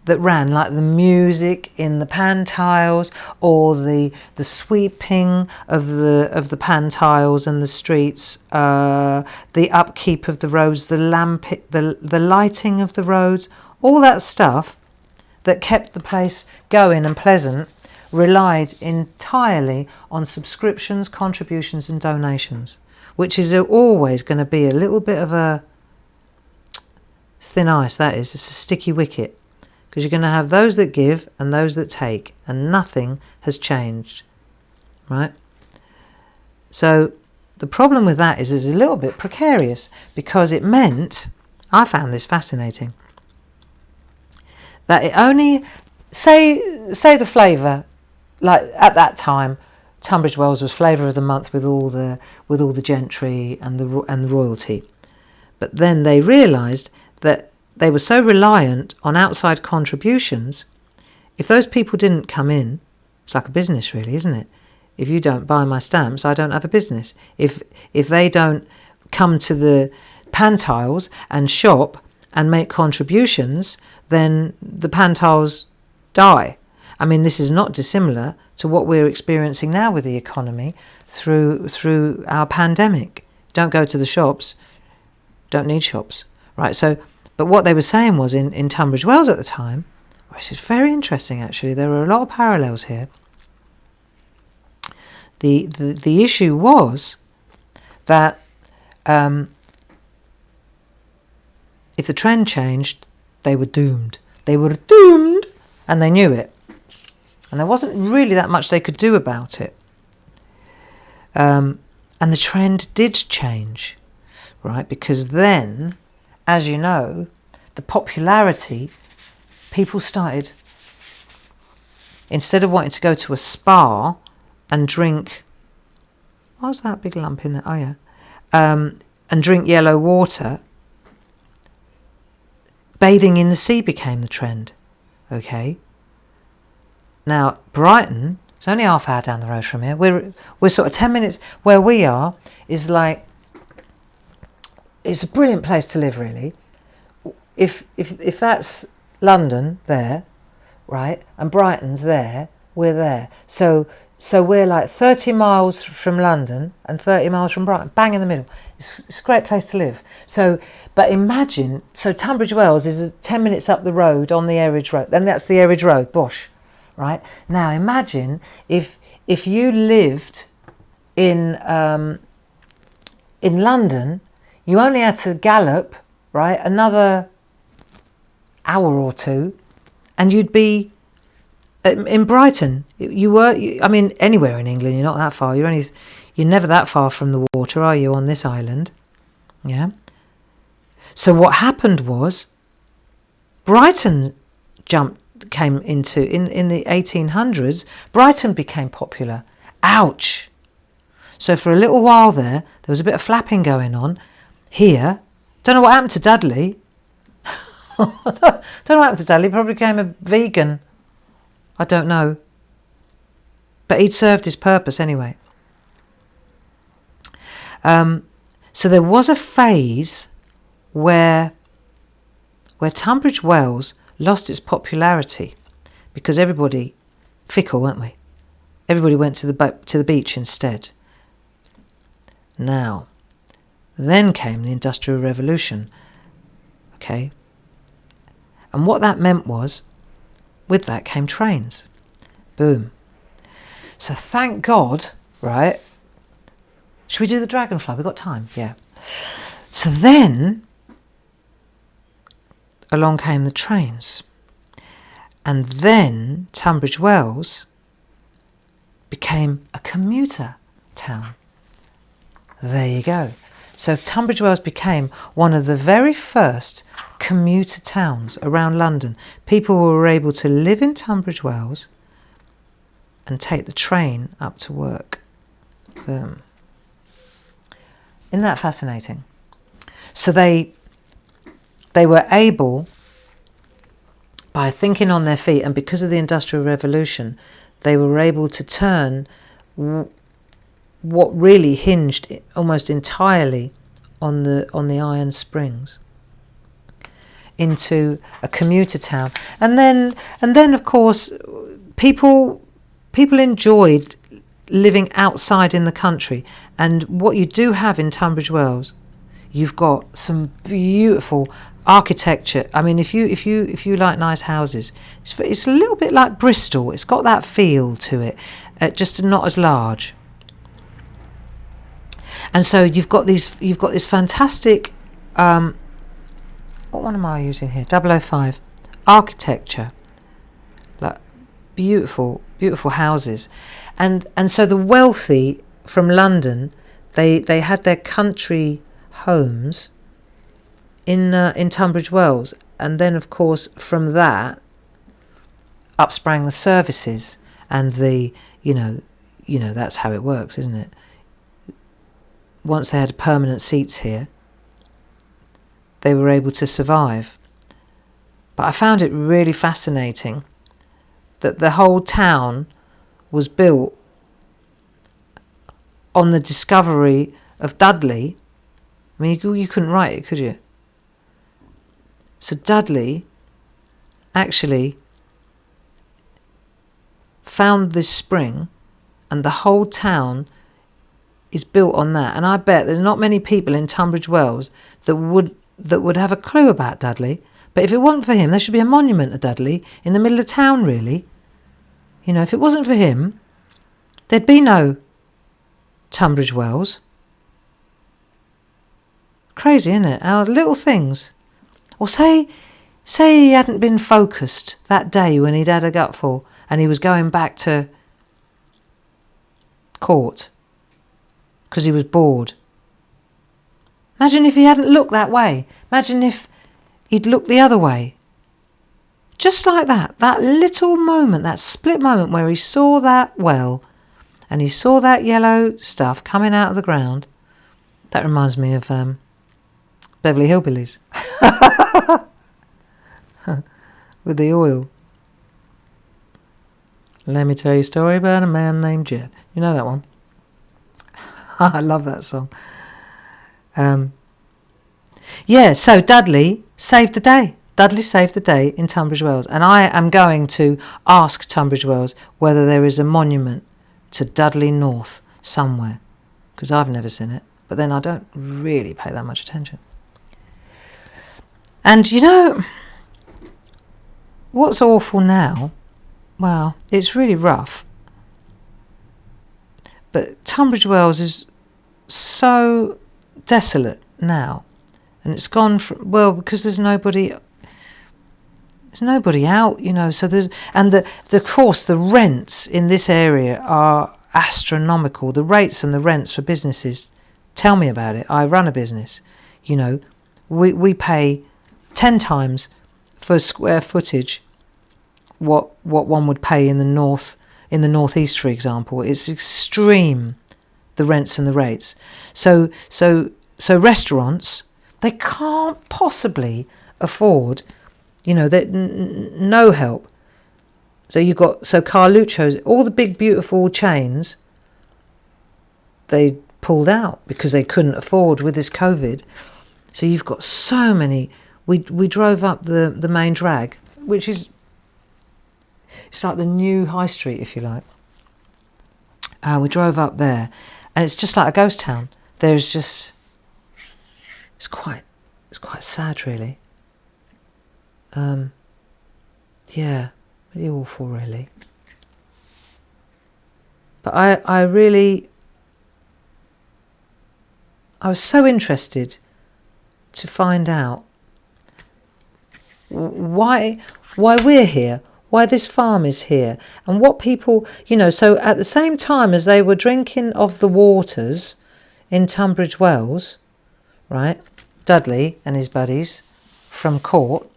that ran, like the music in the pan tiles, or the sweeping of the pan tiles and the streets, the upkeep of the roads, the lighting of the roads, all that stuff that kept the place going and pleasant relied entirely on subscriptions, contributions and donations, which is always going to be a little bit of a thin ice, that is. It's a sticky wicket, because you're going to have those that give and those that take, and nothing has changed, right? So the problem with that is it's a little bit precarious, because it meant, I found this fascinating, that it only, say the flavour, like at that time, Tunbridge Wells was flavour of the month with all the gentry and the royalty. But then they realised that they were so reliant on outside contributions. If those people didn't come in, it's like a business really, isn't it? If you don't buy my stamps, I don't have a business. If they don't come to the pan tiles and shop and make contributions, then the pan tiles die. I mean, this is not dissimilar to what we're experiencing now with the economy through our pandemic. Don't go to the shops, don't need shops, right? So, but what they were saying was in Tunbridge Wells at the time, which is very interesting actually, there were a lot of parallels here. The issue was that if the trend changed, they were doomed. They were doomed, and they knew it. And there wasn't really that much they could do about it. And the trend did change, right? Because then, as you know, the popularity, people started, instead of wanting to go to a spa and drink, what was that big lump in there? Oh yeah. And drink yellow water, bathing in the sea became the trend, okay? Now, Brighton, it's only half hour down the road from here. We're sort of 10 minutes, where we are, is like, it's a brilliant place to live, really. If that's London there, right, and Brighton's there, we're there. So we're like 30 miles from London and 30 miles from Brighton, bang in the middle. It's a great place to live. So, but imagine, so Tunbridge Wells is 10 minutes up the road on the Eridge Road. Then that's the Eridge Road, Bosh, right? Now imagine if you lived in London, you only had to gallop, right, another hour or two, and you'd be in Brighton. I mean, anywhere in England, you're not that far. You're never that far from the water, are you, on this island? Yeah. So what happened was, Brighton came into, in the 1800s, Brighton became popular. Ouch. So for a little while there was a bit of flapping going on here. Don't know what happened to Dudley. Don't know what happened to Dudley. He probably became a vegan. I don't know. But he'd served his purpose anyway. So there was a phase where Tunbridge Wells lost its popularity because everybody, fickle, weren't we? Everybody went to the beach instead. Now, then came the Industrial Revolution. Okay. And what that meant was, with that came trains. Boom. So thank God, right? Should we do the dragonfly? We've got time, yeah. So then, along came the trains. And then Tunbridge Wells became a commuter town. There you go. So Tunbridge Wells became one of the very first commuter towns around London. People were able to live in Tunbridge Wells and take the train up to work. Boom. Isn't that fascinating? So they were able, by thinking on their feet and because of the Industrial Revolution, they were able to turn what really hinged almost entirely on the iron springs into a commuter town. And then of course people enjoyed living outside in the country. And what you do have in Tunbridge Wells, you've got some beautiful architecture. I mean, if you like nice houses, it's a little bit like Bristol. It's got that feel to it, just not as large. And so you've got this fantastic, what one am I using here? 005 architecture, like beautiful houses, and so the wealthy from London, they had their country homes in Tunbridge Wells, and then of course from that up sprang the services and the you know that's how it works, isn't it? Once they had permanent seats here, they were able to survive. But I found it really fascinating that the whole town was built on the discovery of Dudley. I mean, you couldn't write it, could you? So Dudley actually found this spring, and the whole town is built on that. And I bet there's not many people in Tunbridge Wells that would have a clue about Dudley. But if it wasn't for him, there should be a monument to Dudley in the middle of town, really. You know, if it wasn't for him, there'd be no Tunbridge Wells. Crazy, isn't it? Our little things. Or say he hadn't been focused that day when he'd had a gutful and he was going back to court because he was bored. Imagine if he hadn't looked that way. Imagine if he'd looked the other way. Just like that little moment, that split moment where he saw that well and he saw that yellow stuff coming out of the ground. That reminds me of Beverly Hillbillies. With the oil. Let me tell you a story about a man named Jed. You know that one? I love that song. So Dudley saved the day. Dudley saved the day in Tunbridge Wells. And I am going to ask Tunbridge Wells whether there is a monument to Dudley North somewhere. Because I've never seen it. But then I don't really pay that much attention. And you know, what's awful now? Well, it's really rough. But Tunbridge Wells is so desolate now. And it's gone from, well, because there's nobody out, you know. So of course the rents in this area are astronomical. The rates and the rents for businesses, tell me about it. I run a business, you know. We pay 10 times for square footage what one would pay in the northeast, for example. It's extreme, the rents and the rates. So restaurants, they can't possibly afford, you know, no help. So Carluccio's, all the big beautiful chains, they pulled out because they couldn't afford with this COVID. So you've got so many. We drove up the main drag, which is, it's like the new high street, if you like. We drove up there, and it's just like a ghost town. There's just, it's quite sad, really. Yeah, really awful, really. But I was so interested to find out why we're here, why this farm is here, and what people, you know. So at the same time as they were drinking of the waters in Tunbridge Wells, right, Dudley and his buddies from court,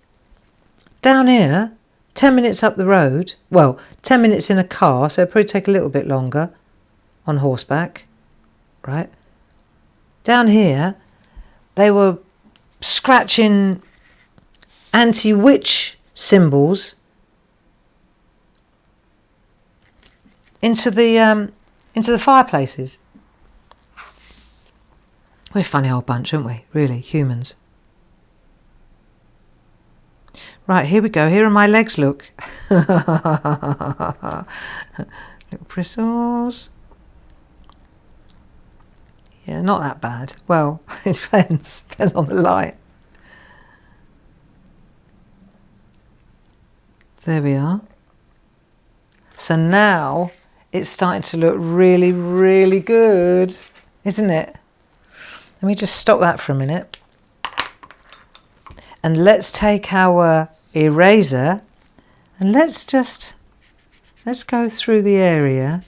down here, 10 minutes up the road, well, 10 minutes in a car, so it'd probably take a little bit longer on horseback, right? Down here, they were scratching anti-witch symbols into the fireplaces. We're a funny old bunch, aren't we? Really, humans. Right, here we go. Here are my legs, look. Little bristles. Yeah, not that bad. Well, it depends. Depends on the light. There we are. So now it's starting to look really, really good, isn't it? Let me just stop that for a minute. And let's take our eraser and let's go through the area.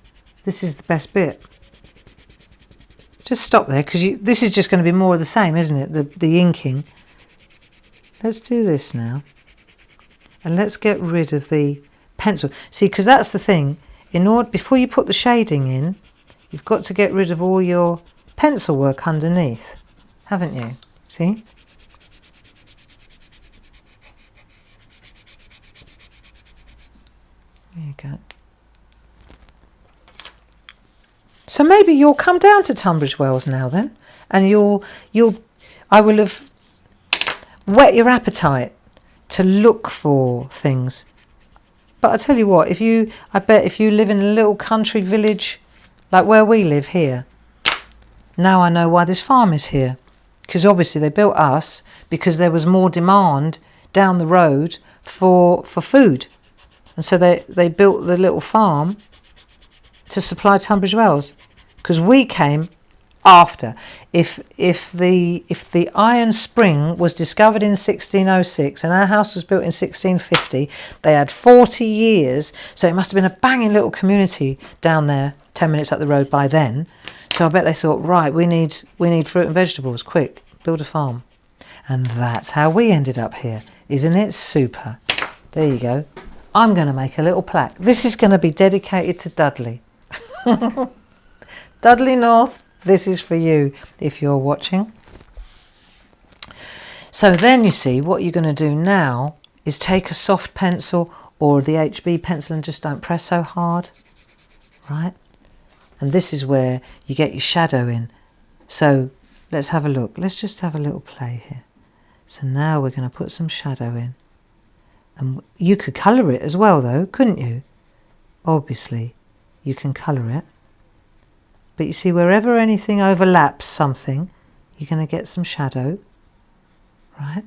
This is the best bit. Just stop there, because this is just going to be more of the same, isn't it? The inking. Let's do this now. And let's get rid of the pencil. See, because that's the thing. Before you put the shading in, you've got to get rid of all your pencil work underneath, haven't you? See? There you go. So maybe you'll come down to Tunbridge Wells now then, and I will have whet your appetite to look for things. But I tell you what, I bet if you live in a little country village like where we live here, now I know why this farm is here. Because obviously they built us because there was more demand down the road for food. And so they built the little farm to supply Tunbridge Wells, because we came after. If the iron spring was discovered in 1606 and our house was built in 1650, they had 40 years, so it must have been a banging little community down there 10 minutes up the road by then. So I bet they thought, right, we need fruit and vegetables, quick, build a farm. And that's how we ended up here. Isn't it super? There you go. I'm going to make a little plaque. This is going to be dedicated to Dudley. Dudley North, this is for you if you're watching. So then you see what you're going to do now is take a soft pencil or the HB pencil and just don't press so hard, right? And this is where you get your shadow in. So let's have a look. Let's just have a little play here. So now we're going to put some shadow in. And you could colour it as well though, couldn't you? Obviously, you can colour it. But you see, wherever anything overlaps something, you're going to get some shadow, right?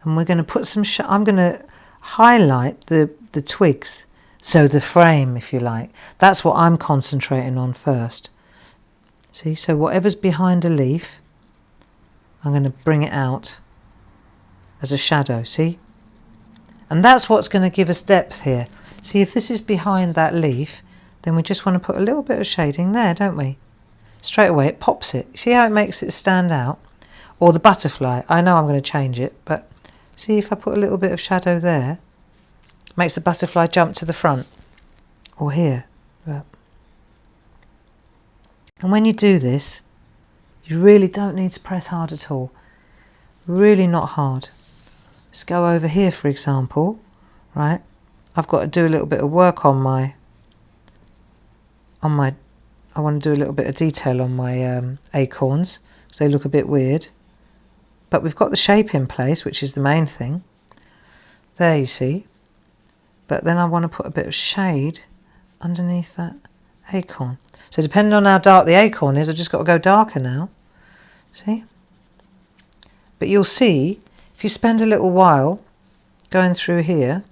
And we're going to put some, I'm going to highlight the twigs. So the frame, if you like, that's what I'm concentrating on first. See, so whatever's behind a leaf, I'm going to bring it out as a shadow, see? And that's what's going to give us depth here. See, if this is behind that leaf, then we just want to put a little bit of shading there, don't we? Straight away it pops it. See how it makes it stand out? Or the butterfly, I know I'm going to change it, but see if I put a little bit of shadow there, makes the butterfly jump to the front. Or here. And when you do this, you really don't need to press hard at all. Really not hard. Let's go over here, for example, right? I've got to do a little bit of work on my, I want to do a little bit of detail on my acorns, because they look a bit weird. But we've got the shape in place, which is the main thing. There, you see. But then I want to put a bit of shade underneath that acorn. So depending on how dark the acorn is, I've just got to go darker now. See? But you'll see, if you spend a little while going through here,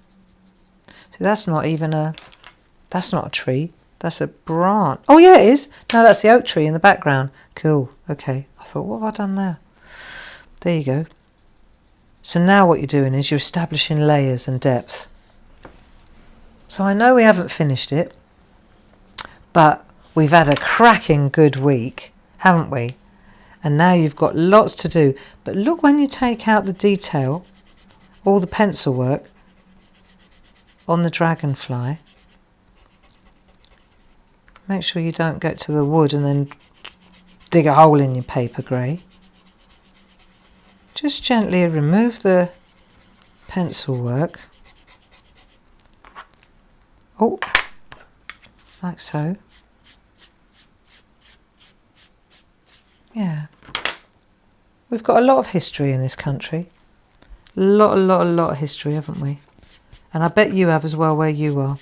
see, that's not a tree, that's a branch. Oh yeah, it is. No, that's the oak tree in the background. Cool, okay. I thought, what have I done there? There you go. So now what you're doing is you're establishing layers and depth. So I know we haven't finished it, but we've had a cracking good week, haven't we? And now you've got lots to do. But look, when you take out the detail, all the pencil work on the dragonfly, make sure you don't get to the wood and then dig a hole in your paper grey. Just gently remove the pencil work. Oh, like so. Yeah. We've got a lot of history in this country. A lot of history, haven't we? And I bet you have as well where you are.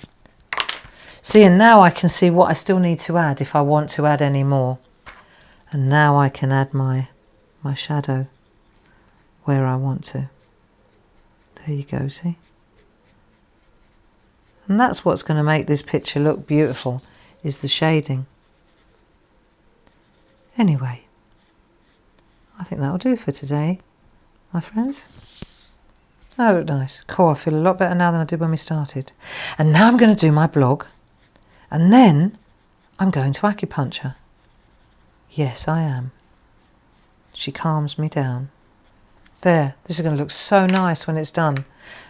See, and now I can see what I still need to add if I want to add any more. And now I can add my shadow where I want to. There you go, see? And that's what's going to make this picture look beautiful, is the shading. Anyway, I think that'll do for today, my friends. That looked nice. Cool, I feel a lot better now than I did when we started. And now I'm going to do my blog, and then I'm going to acupuncture. Yes, I am. She calms me down. There, this is going to look so nice when it's done.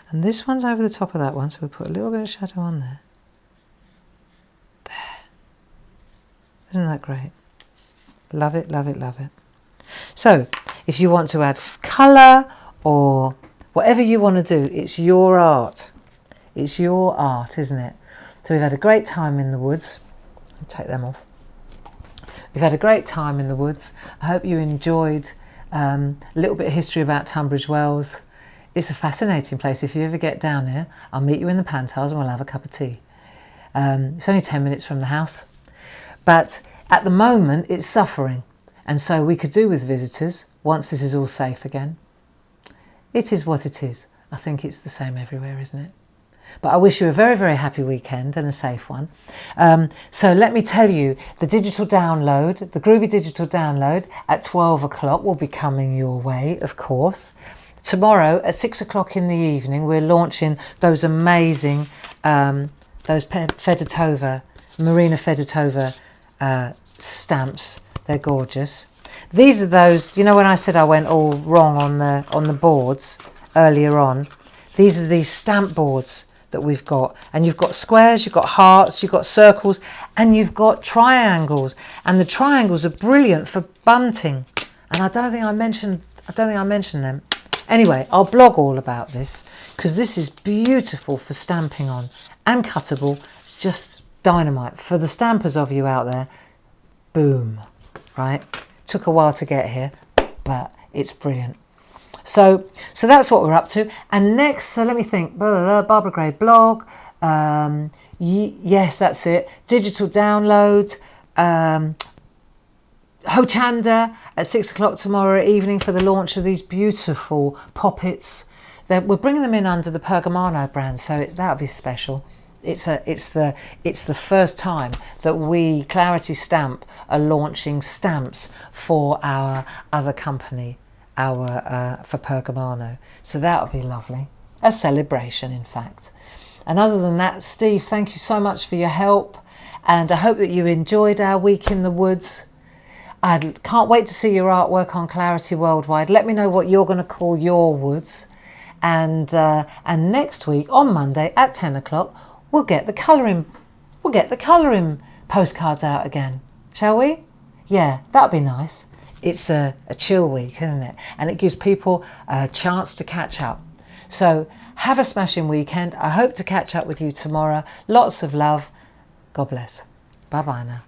And this one's over the top of that one, so we'll put a little bit of shadow on there. There. Isn't that great? Love it, love it, love it. So, if you want to add colour or whatever you want to do, it's your art. It's your art, isn't it? So we've had a great time in the woods. I'll take them off. We've had a great time in the woods. I hope you enjoyed a little bit of history about Tunbridge Wells. It's a fascinating place. If you ever get down there, I'll meet you in the Pantiles and we'll have a cup of tea. It's only 10 minutes from the house. But at the moment, it's suffering. And so we could do with visitors once this is all safe again. It is what it is. I think it's the same everywhere, isn't it? But I wish you a very, very happy weekend and a safe one. So let me tell you, the digital download, the Groovy digital download at 12 o'clock will be coming your way, of course. Tomorrow at 6 o'clock in the evening, we're launching those amazing, those Fedotova, Marina Fedotova stamps. They're gorgeous. These are those, you know, when I said I went all wrong on the boards earlier on, these are these stamp boards that we've got. And you've got squares, you've got hearts, you've got circles, and you've got triangles. And the triangles are brilliant for bunting. And I don't think I mentioned them. Anyway, I'll blog all about this because this is beautiful for stamping on and cuttable. It's just dynamite. For the stampers of you out there, boom, right? Took a while to get here, but it's brilliant. So that's what we're up to. And next, so let me think, Barbara Gray blog, yes, that's it. Digital download, Hochanda at 6 o'clock tomorrow evening for the launch of these beautiful poppets. We're bringing them in under the Pergamano brand, so that'll be special. It's the first time that we, Clarity Stamp, are launching stamps for our other company, for Pergamano. So that'll be lovely. A celebration, in fact. And other than that, Steve, thank you so much for your help. And I hope that you enjoyed our week in the woods. I can't wait to see your artwork on Clarity Worldwide. Let me know what you're going to call your woods. And next week, on Monday at 10 o'clock, we'll get the colouring postcards out again. Shall we? Yeah, that'd be nice. It's a chill week, isn't it? And it gives people a chance to catch up. So have a smashing weekend. I hope to catch up with you tomorrow. Lots of love. God bless. Bye-bye now.